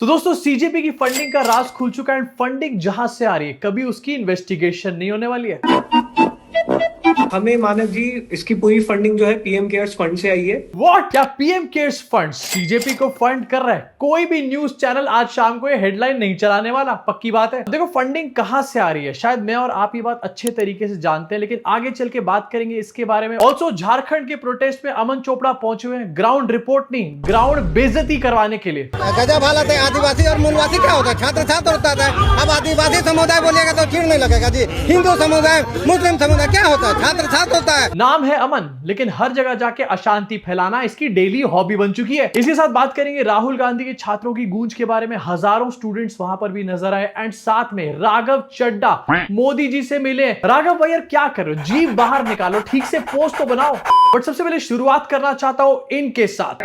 तो दोस्तों सीजेपी की फंडिंग का राज खुल चुका है एंड फंडिंग जहां से आ रही है कभी उसकी इन्वेस्टिगेशन नहीं होने वाली है। हमें मानव जी इसकी पूरी फंडिंग जो है पीएम केयर्स फंड से आई है। व्हाट? क्या पीएम केयर्स फंड सीजेपी को फंड कर रहा है? कोई भी न्यूज चैनल आज शाम को ये हेडलाइन नहीं चलाने वाला, पक्की बात है। देखो फंडिंग कहां से आ रही है, शायद मैं और आप ये बात अच्छे तरीके से जानते हैं, लेकिन आगे चल के बात करेंगे इसके बारे में। ऑल्सो झारखंड के प्रोटेस्ट में अमन चोपड़ा पहुंचे हुए हैं ग्राउंड रिपोर्ट नहीं, ग्राउंड बेइज्जती करवाने के लिए। गजब हालत है। आदिवासी और मूलवासी क्या होता है? छात्र छात्र होता है। अब आदिवासी समुदाय बोलिएगा तो चिढ़ नहीं लगेगा जी। हिंदू समुदाय, मुस्लिम समुदाय क्या होता है? छात्र छात्र होता है। नाम है अमन, लेकिन हर जगह जाके अशांति फैलाना इसकी डेली हॉबी बन चुकी है। इसके साथ बात करेंगे राहुल गांधी के छात्रों की गूंज के बारे में, हजारों स्टूडेंट्स वहां पर भी नजर आए एंड साथ में राघव चड्डा मोदी जी से मिले। राघव भाई यार क्या कर रहे हो, जीभ बाहर निकालो, ठीक से पोस्ट तो बनाओ। बट सबसे पहले शुरुआत करना चाहता हूं इनके साथ।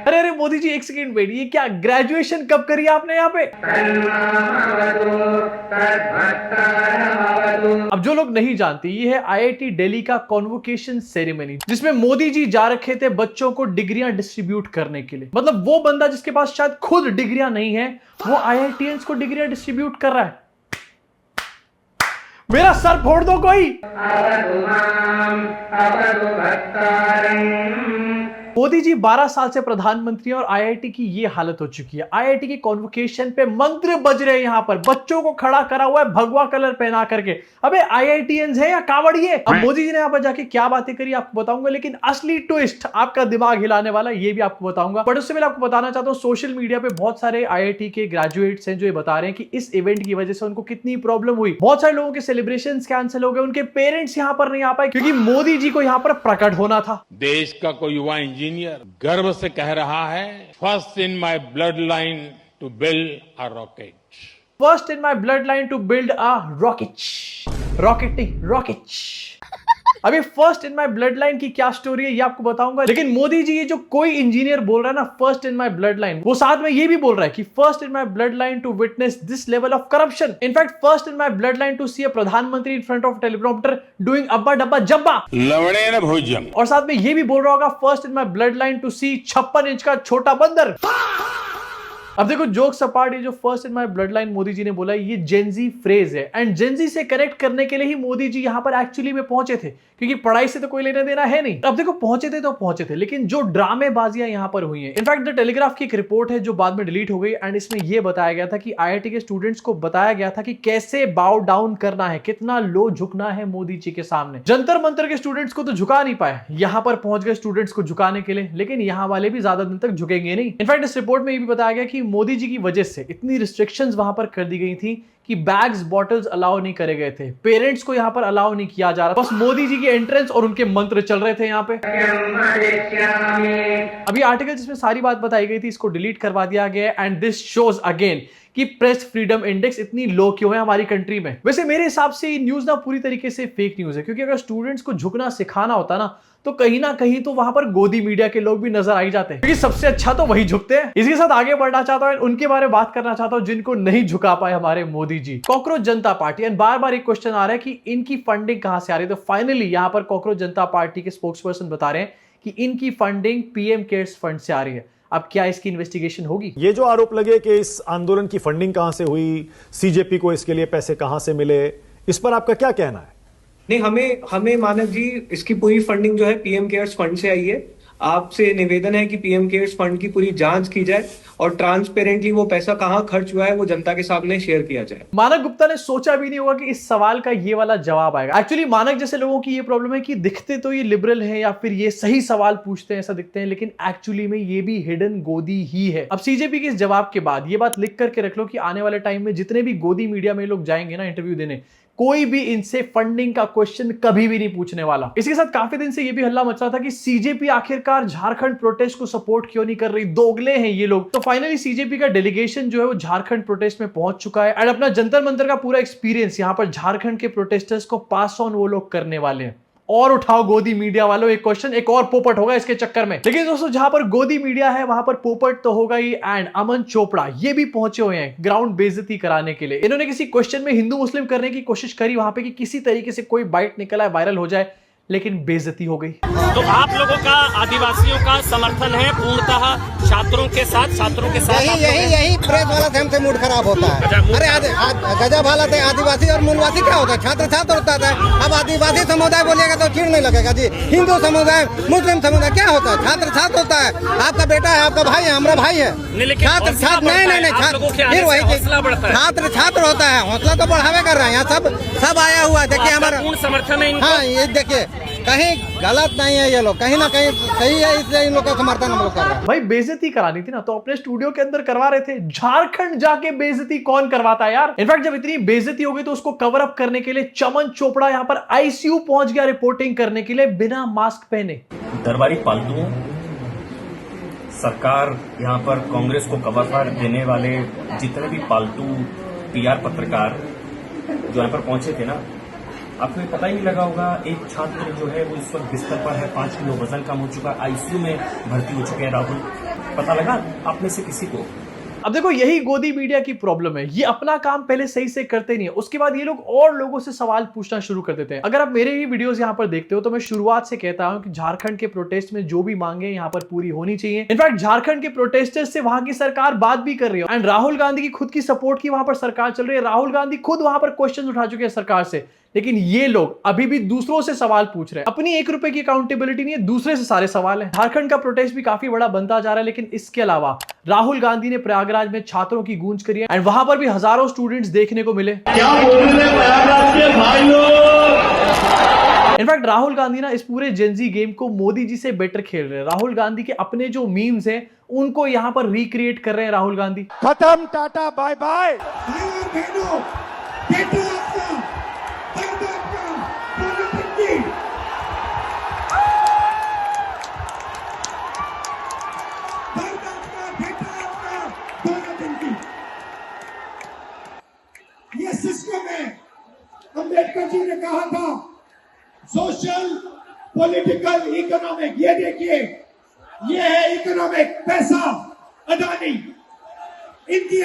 अरे अरे मोदी जी एक सेकेंड वेट, ये क्या ग्रेजुएशन कब करी आपने यहाँ पे? अब जो लोग नहीं जानते, ये है आईआईटी दिल्ली का कॉन्वोकेशन सेरेमनी, जिसमें मोदी जी जा रखे थे बच्चों को डिग्रियां डिस्ट्रीब्यूट करने के लिए। मतलब वो बंदा जिसके पास शायद खुद डिग्रियां नहीं है, वो आईआईटीएंस को डिग्रियां डिस्ट्रीब्यूट कर रहा है। मेरा सर फोड़ दो कोई। मोदी जी 12 साल से प्रधानमंत्री और आईआईटी की ये हालत हो चुकी है। आईआईटी के कॉन्वोकेशन पे मंत्र बज रहे हैं, यहां पर बच्चों को खड़ा करा हुआ है भगवा कलर पहना करके। अबे आईआईटीएंस है या कावड़िए? अब मोदी जी ने यहां पर जाके क्या बातें करी आपको बताऊंगा, लेकिन असली ट्विस्ट आपका दिमाग हिलाने वाला ये भी आपको बताऊंगा। बट उससे पहले आपको बताना चाहता हूं, सोशल मीडिया पे बहुत सारे आईआईटी के ग्रेजुएट्स हैं जो ये बता रहे हैं कि इस इवेंट की वजह से उनको कितनी प्रॉब्लम हुई। बहुत सारे लोगों के सेलिब्रेशन कैंसिल हो गए, उनके पेरेंट्स यहां पर नहीं आ पाए क्योंकि मोदी जी को यहां पर प्रकट होना था। देश का कोई युवा इंजीनियर गर्व से कह रहा है, first in my blood line to build a rocket. First in my blood line to build a rocket. Rocket नहीं, रॉकेट। अभी first in my blood line की क्या स्टोरी है ये आपको बताऊंगा, लेकिन मोदी जी ये जो कोई इंजीनियर बोल रहा है ना first in my blood line, वो साथ में ये भी बोल रहा है कि first in my blood line to witness this level of corruption. In fact first in my blood line to see a प्रधानमंत्री in front of teleprompter doing अब्बा डब्बा जब्बा। लवणे न भोजम। और साथ में ये भी बोल रहा होगा first in my blood line to see 56 inch का छोटा बंदर। अब देखो जोक्स अपार्ट, ये जो first in my blood line Modi ji ने बोला ये जेनजी फ्रेज है एंड जेनजी से कनेक्ट करने के लिए ही मोदी जी यहां पर एक्चुअली में पहुंचे थे, क्योंकि पढ़ाई से तो कोई लेना देना है नहीं। अब देखो पहुंचे थे तो पहुंचे थे, लेकिन जो ड्रामेबाजियां यहां पर हुई हैं, इनफैक्ट द टेलीग्राफ की एक रिपोर्ट है जो बाद में डिलीट हो गई एंड इसमें यह बताया गया था कि आईआईटी के स्टूडेंट्स को बताया गया था कि कैसे बाउ डाउन करना है, कितना लो झुकना है मोदी जी के सामने। जंतर मंतर के स्टूडेंट्स को तो झुका नहीं पाए, यहां पर पहुंच गए स्टूडेंट्स को झुकाने के लिए, लेकिन यहां वाले भी ज्यादा दिन तक झुकेंगे नहीं। इनफैक्ट इस रिपोर्ट में यह भी बताया गया कि मोदी जी की वजह से इतनी रिस्ट्रिक्शंस वहां पर कर दी गई थी कि बैग्स बॉटल्स अलाउ नहीं करे गए थे, पेरेंट्स को यहां पर अलाउ नहीं किया जा रहा, बस मोदी जी के एंट्रेंस और उनके मंत्र चल रहे थे यहां पे। अभी आर्टिकल जिसमें सारी बात बताई गई थी इसको डिलीट करवा दिया गया एंड दिस शोज अगेन कि प्रेस फ्रीडम इंडेक्स इतनी लो क्यों है हमारी कंट्री में। वैसे मेरे हिसाब से ये न्यूज ना पूरी तरीके से फेक न्यूज है, क्योंकि अगर स्टूडेंट्स को झुकना सिखाना होता ना तो कहीं ना कहीं तो वहां पर गोदी मीडिया के लोग भी नजर आ जाते हैं, क्योंकि सबसे अच्छा तो वही झुकते हैं। इसके साथ आगे बढ़ना चाहता हूं, उनके बारे में बात करना चाहता हूं जिनको नहीं झुका पाए हमारे Modi ji, cockroach Janata party. And बार बार एक क्वेश्चन आ रहा है कि इनकी फंडिंग कहां से आ रही है, तो फाइनली यहां पर कॉकरोच जनता पार्टी के स्पोक्स पर्सन बता रहे हैं कि इनकी फंडिंग पीएम केयर्स फंड से आ रही है। अब क्या इसकी इन्वेस्टिगेशन होगी? ये जो आरोप लगे कि इस आंदोलन की फंडिंग कहां से हुई, सीजेपी को इसके लिए पैसे कहां से मिले, इस पर आपका क्या कहना है? नहीं, हमें मानव जी इसकी पूरी फंडिंग जो है पीएम केयर्स फंड से आई है। आपसे निवेदन है कि पीएम केयर्स फंड की पूरी जांच की जाए और ट्रांसपेरेंटली वो पैसा कहां खर्च हुआ है वो जनता के सामने शेयर किया जाए। मानक गुप्ता ने सोचा भी नहीं होगा कि इस सवाल का ये वाला जवाब आएगा। एक्चुअली मानक जैसे लोगों की ये प्रॉब्लम है कि दिखते तो ये लिबरल है या फिर ये सही सवाल पूछते हैं ऐसा दिखते हैं, लेकिन एक्चुअली में ये भी हिडन गोदी ही है। अब सीजेपी के इस जवाब के बाद ये बात लिख करके रख लो कि आने वाले टाइम में जितने भी गोदी मीडिया में लोग जाएंगे ना इंटरव्यू देने, कोई भी इनसे फंडिंग का क्वेश्चन कभी भी नहीं पूछने वाला। इसके साथ काफी दिन से ये भी हल्ला मच रहा था कि सीजेपी आखिरकार झारखंड प्रोटेस्ट को सपोर्ट क्यों नहीं कर रही, दोगले हैं ये लोग। तो फाइनली सीजेपी का डेलीगेशन जो है वो झारखंड प्रोटेस्ट में पहुंच चुका है एंड अपना जंतर मंतर का पूरा एक्सपीरियंस यहां पर झारखंड के प्रोटेस्टर्स को पास ऑन वो लोग करने वाले हैं। और उठाओ गोदी मीडिया वालों एक क्वेश्चन, एक और पोपट होगा इसके चक्कर में। लेकिन दोस्तों जहां पर गोदी मीडिया है वहां पर पोपट तो होगा ही। एंड अमन चोपड़ा ये भी पहुंचे हुए हैं ग्राउंड बेइज्जती कराने के लिए। इन्होंने किसी क्वेश्चन में हिंदू मुस्लिम करने की कोशिश करी वहां पे कि किसी तरीके से कोई बाइट निकला है, वायरल हो जाए, लेकिन बेइज्जती हो गई। तो आप लोगों का आदिवासियों का समर्थन है पूर्णतः छात्रों के साथ आप लोग हैं? यही प्रेस वाला से हमसे मूड खराब होता है। अरे गजब हालत है। आदिवासी और मूलवासी क्या होता है? छात्र छात्र होता है। अब आदिवासी समुदाय बोलिएगा तो चिढ़ नहीं लगेगा जी। हिंदू समुदाय, मुस्लिम समुदाय क्या होता है? छात्र छात्र होता है। आपका बेटा है, आपका भाई है, हमारा भाई है। छात्र छात्र नहीं, फिर वही छात्र छात्र होता है। हौसला तो बढ़ावे कर रहे हैं। यहाँ सब आया हुआ है। देखिए हमारा समर्थन है। हाँ, ये देखिए कहीं गलत नहीं है। ये लोग कहीं ना कहीं सही है, इसलिए इन लोग का समर्थन हम लोग कर रहे हैं। भाई बेइज्जती करानी थी ना तो अपने स्टूडियो के अंदर करवा रहे थे। झारखंड जाके बेइज्जती कौन करवाता है यार। इनफैक्ट जब इतनी बेइज्जती हो गई तो उसको कवर अप करने के लिए चमन चोपड़ा यहाँ पर आईसीयू पहुंच गया रिपोर्टिंग करने के लिए बिना मास्क पहने। दरबारी पालतुओं, सरकार यहाँ पर कांग्रेस को कवर देने वाले जितने भी पालतू पीआर पत्रकार जो यहाँ पर पहुंचे थे ना, आपको ये पता ही नहीं लगा होगा। एक छात्र जो है वो इस वक्त बिस्तर पर है, 5 किलो वजन कम हो चुका, आईसीयू में भर्ती हो चुके हैं। राहुल, पता लगा आप में से किसी को? अब देखो यही गोदी मीडिया की प्रॉब्लम है। ये अपना काम पहले सही से करते नहीं है, उसके बाद ये लोग और लोगों से सवाल पूछना शुरू कर देते हैं। अगर आप मेरे ही वीडियोस यहाँ पर देखते हो तो मैं शुरुआत से कहता हूं कि झारखंड के प्रोटेस्ट में जो भी मांगे यहाँ पर पूरी होनी चाहिए। इनफैक्ट झारखंड के प्रोटेस्टर्स से वहां की सरकार बात भी कर रही है एंड राहुल गांधी की खुद की सपोर्ट की वहां पर सरकार चल रही है। राहुल गांधी खुद वहां पर क्वेश्चन उठा चुके हैं सरकार से, लेकिन ये लोग अभी भी दूसरों से सवाल पूछ रहे हैं। अपनी 1 रुपए की अकाउंटेबिलिटी नहीं है, दूसरे से सारे सवाल हैं। झारखंड का प्रोटेस्ट भी काफी बड़ा बनता जा रहा है, लेकिन इसके अलावा राहुल गांधी ने प्रयागराज में छात्रों की गूंज करी है एंड वहां पर भी हजारों स्टूडेंट्स देखने को मिले। क्या बोल रहे हैं प्रयागराज के भाई लोग? इनफैक्ट राहुल गांधी ना इस पूरे जेनजी गेम को मोदी जी से बेटर खेल रहे हैं। राहुल गांधी के अपने जो मीम्स हैं उनको यहां पर रिक्रिएट कर रहे हैं राहुल गांधी। खत्म, टाटा, बाय बाय। ये सिस्टम है। अम्बेडकर जी ने कहा था सोशल, पॉलिटिकल, इकोनॉमिक। ये देखिए, ये है इकोनॉमिक। पैसा, अडानी, इनकी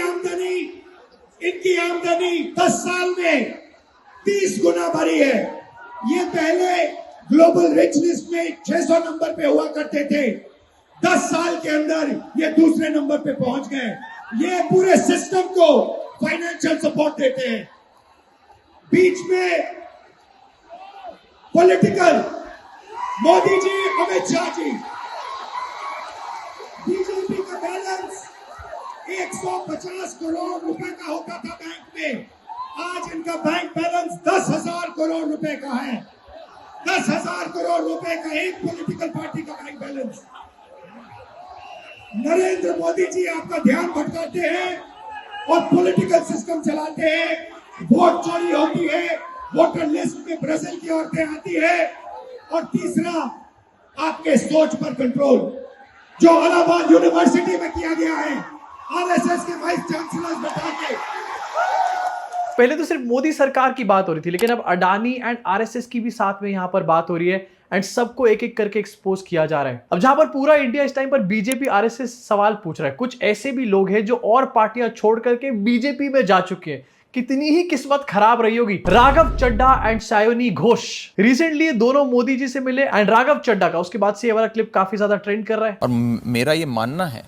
आमदनी 10 साल में 30 गुना बढ़ी है। ये पहले ग्लोबल रिच लिस्ट में 600 नंबर पे हुआ करते थे, 10 साल के अंदर ये दूसरे नंबर पे पहुंच गए। ये पूरे सिस्टम को फाइनेंशियल सपोर्ट देते हैं। बीच में पॉलिटिकल, मोदी जी, अमित शाह जी। बीजेपी का बैलेंस 150 करोड़ रुपए का होता था बैंक में, आज इनका बैंक बैलेंस 10,000 करोड़ रुपए का है। 10,000 करोड़ रुपए का एक पॉलिटिकल पार्टी का बैंक बैलेंस। नरेंद्र मोदी जी आपका ध्यान भटकाते हैं और पॉलिटिकल सिस्टम चलाते हैं। वोट चोरी होती है, वोटर लिस्ट में ब्राजील की औरतें आती है, और तीसरा आपके सोच पर कंट्रोल, जो इलाहाबाद यूनिवर्सिटी में किया गया है आरएसएस के वाइस चांसलर बता के। पहले तो सिर्फ मोदी सरकार की बात हो रही थी, लेकिन अब अडानी एंड आरएसएस की भी साथ में यहां पर बात हो रही है एंड सबको एक एक करके एक्सपोज किया जा रहा है। अब जहां पर पूरा इंडिया इस टाइम पर बीजेपी आरएसएस सवाल पूछ रहा है, कुछ ऐसे भी लोग हैं जो और पार्टियां छोड़ करके बीजेपी में जा चुके हैं। कितनी ही किस्मत खराब रही होगी। राघव चड्ढा एंड सायोनी घोष रिसेंटली दोनों मोदी जी से मिले एंड राघव चड्ढा का उसके बाद से ये वाला क्लिप काफी ज्यादा ट्रेंड कर रहा है। और मेरा ये मानना है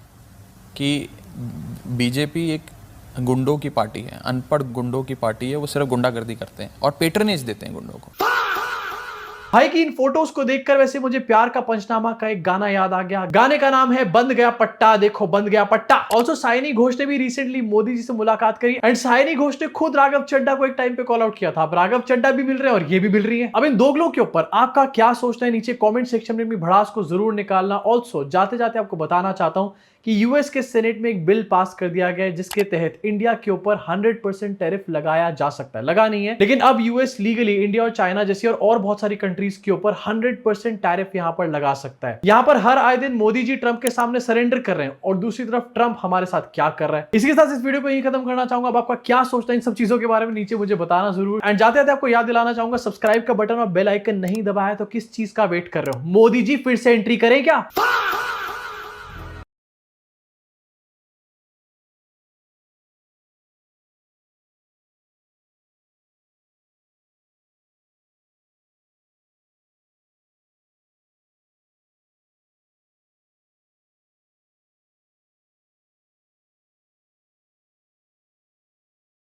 कि बीजेपी एक गुंडों की पार्टी है, अनपढ़ गुंडों की पार्टी है। वो सिर्फ गुंडागर्दी करते हैं और पेट्रनेज देते हैं गुंडों को। भाई की इन फोटोज को देखकर वैसे मुझे प्यार का पंचनामा का एक गाना याद आ गया। गाने का नाम है बंद गया पट्टा, देखो बंद गया पट्टा। ऑल्सो सायनी घोष ने भी रिसेंटली मोदी जी से मुलाकात करी एंड सायनी घोष ने खुद राघव चड्ढा को एक टाइम पे कॉल आउट किया था। अब राघव चड्ढा भी मिल रहे हैं और ये भी मिल रही है। अब इन दोगलों के ऊपर आपका क्या सोचना है नीचे कॉमेंट सेक्शन में भी भड़ास को जरूर निकालना। ऑल्सो जाते जाते आपको बताना चाहता हूं कि यूएस के सेनेट में एक बिल पास कर दिया गया है जिसके तहत इंडिया के ऊपर 100% टैरिफ लगाया जा सकता है। लगा नहीं है, लेकिन अब यूएस लीगली इंडिया और चाइना जैसी और बहुत सारी कंट्रीज के ऊपर 100% टैरिफ यहां पर लगा सकता है। यहां पर हर आए दिन मोदी जी ट्रंप के सामने सरेंडर कर रहे हैं और दूसरी तरफ ट्रंप हमारे साथ क्या कर रहा है। इसके साथ इस वीडियो को यही खत्म करना चाहूंगा। अब आपका क्या सोचना है इन सब चीजों के बारे में नीचे मुझे बताना जरूर। एंड जाते जाते आपको याद दिलाना चाहूंगा सब्सक्राइब का बटन और बेल आइकन नहीं दबाया तो किस चीज का वेट कर रहे हो? मोदी जी फिर से एंट्री करें क्या?